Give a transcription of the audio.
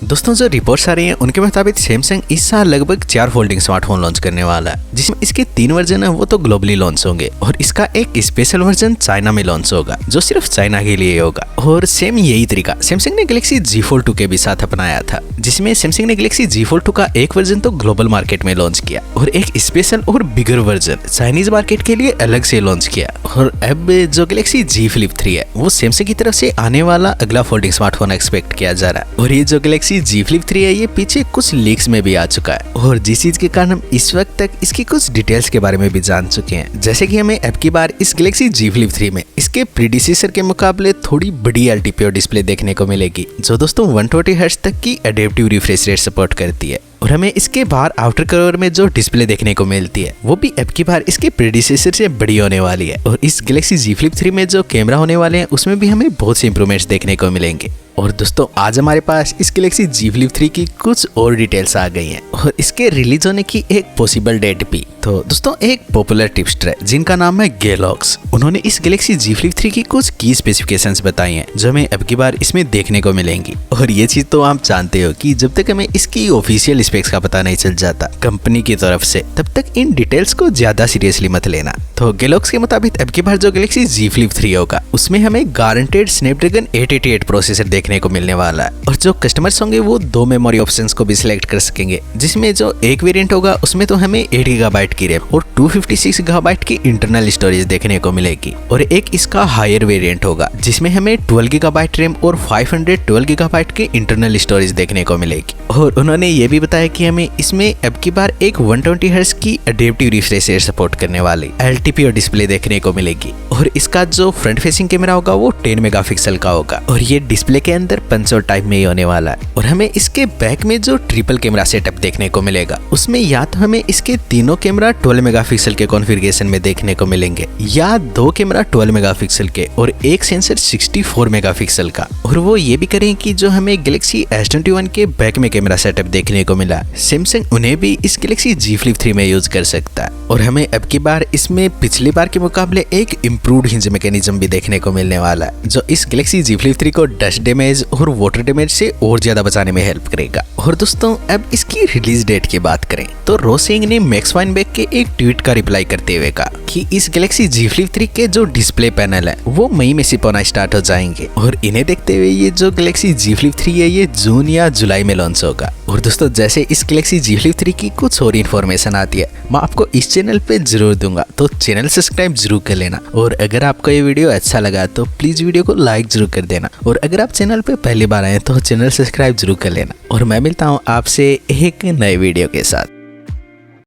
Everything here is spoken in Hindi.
दोस्तों जो रिपोर्ट्स आ रही हैं उनके मुताबिक सैमसंग इस साल लगभग 4 फोल्डिंग स्मार्टफोन लॉन्च करने वाला है, जिसमें इसके 3 वर्जन है वो तो ग्लोबली लॉन्च होंगे और इसका एक स्पेशल वर्जन चाइना में लॉन्च होगा जो सिर्फ चाइना के लिए होगा। और सेम यही तरीका सैमसंग ने गैलेक्सी Z Fold 2 के भी साथ अपनाया था, जिसमें सैमसंग ने गैलेक्सी Z Fold 2 का एक वर्जन तो ग्लोबल मार्केट में लॉन्च किया और एक स्पेशल और बिगर वर्जन चाइनीज मार्केट के लिए अलग से लॉन्च किया। और अब जो गैलेक्सी Z Flip 3 है वो सैमसंग की तरफ से आने वाला अगला फोल्डिंग स्मार्टफोन एक्सपेक्ट किया जा रहा है। और ये जो गैलेक्सी Z Flip 3 है ये पीछे कुछ लीक्स में भी आ चुका है और जिस चीज के कारण हम इस वक्त तक इसकी कुछ डिटेल्स के बारे में भी जान चुके हैं। जैसे कि हमें अब की बार इस गैलेक्सी Z Flip 3 में इसके प्रीडिसेसर के मुकाबले थोड़ी बड़ी LTPO डिस्प्ले देखने को मिलेगी जो दोस्तों 120 हर्ट्ज तक की एडेप्टिव रिफ्रेश रेट सपोर्ट करती है। और हमें इसके बाहर आउटर कवर में जो डिस्प्ले देखने को मिलती है वो भी अब की बार इसके प्रीडिसेसर से बड़ी होने वाली है। और इस गैलेक्सी Z Flip 3 में जो कैमरा होने वाले हैं उसमें भी हमें बहुत से इंप्रूवमेंट्स देखने को मिलेंगे। और दोस्तों आज हमारे पास इस गैलेक्सी Z Flip 3 की कुछ और डिटेल्स आ गई हैं और इसके रिलीज होने की एक पॉसिबल डेट भी। तो दोस्तों एक पॉपुलर टिप्सटर है जिनका नाम है गेलॉक्स, उन्होंने इस गैलेक्सी Z Flip 3 की कुछ की स्पेसिफिकेशंस बताई हैं जो हमें अब की बार इसमें देखने को मिलेंगी। और ये चीज तो आप जानते हो कि जब तक हमें इसकी ऑफिशियल स्पेक्स का पता नहीं चल जाता कंपनी की तरफ से तब तक इन डिटेल्स को ज्यादा सीरियसली मत लेना। तो गेलॉक्स के मुताबिक अब की बार जो गैलेक्सी Z Flip 3 होगा उसमें हमें गारंटेड स्नैपड्रैगन 888 प्रोसेसर देखने को मिलने वाला है। और जो कस्टमर्स होंगे वो 2 मेमोरी ऑप्शंस को भी सिलेक्ट कर सकेंगे, जिसमें जो एक वेरिएंट होगा उसमें तो हमें 8 GB की रैम और 256 GB की इंटरनल स्टोरेज देखने को मिलेगी। और एक इसका हायर वेरिएंट होगा जिसमें हमें 12 GB रैम और 512 GB की इंटरनल स्टोरेज देखने को मिलेगी। और उन्होंने ये भी बताया कि हमें इसमें अब की बार एक 120 हर्ट्ज की एडेप्टिव रिफ्रेश रेट सपोर्ट करने वाली LTPO डिस्प्ले देखने को मिलेगी। और इसका जो फ्रंट फेसिंग कैमरा होगा वो 10 मेगापिक्सल का होगा और ये डिस्प्ले के अंदर पंचोल टाइप में ही होने वाला है। और हमें इसके बैक में जो ट्रिपल कैमरा सेटअप देखने को मिलेगा उसमें या तो हमें इसके तीनों कैमरा 12 मेगापिक्सल के कॉन्फ़िगरेशन में देखने को मिलेंगे या 2 कैमरा 12 मेगापिक्सल के और एक सेंसर 64 मेगापिक्सल का। और वो ये भी करें कि जो हमें गैलेक्सी S21 के बैक में कैमरा सेटअप देखने को मिला सैमसंग उन्हें भी इस गैलेक्सी Z Flip 3 में यूज कर सकता है। और हमें अब की बार इसमें पिछली बार के मुकाबले एक इम्प्रूव्ड हिंज मैकेनिज्म भी देखने को मिलने वाला है जो इस गैलेक्सी Z Flip 3 को डस्ट डैमेज और वाटर डैमेज से और ज्यादा बचाने में हेल्प करेगा। और दोस्तों अब इसकी रिलीज डेट की बात करें तो रोसिंग ने मैक्स वाइनबेक के एक ट्वीट का रिप्लाई करते हुए कहा कि इस गैलेक्सी Z Flip 3 के जो डिस्प्ले पैनल है वो मई में शिप होना स्टार्ट हो जाएंगे और इन्हें देखते हुए ये जो गैलेक्सी Z Flip 3 है ये जून या जुलाई में लॉन्च होगा। और दोस्तों जैसे इस गैलेक्सी Z Flip 3 की कुछ और इन्फॉर्मेशन आती है मैं आपको इस चैनल पे जरूर दूंगा, तो चैनल सब्सक्राइब जरूर कर लेना। और अगर आपको ये वीडियो अच्छा लगा तो प्लीज वीडियो को लाइक जरूर कर देना। और अगर आप चैनल पे पहली बार आए तो चैनल सब्सक्राइब जरूर कर लेना। और मैं मिलता हूँ आपसे एक नए वीडियो के साथ।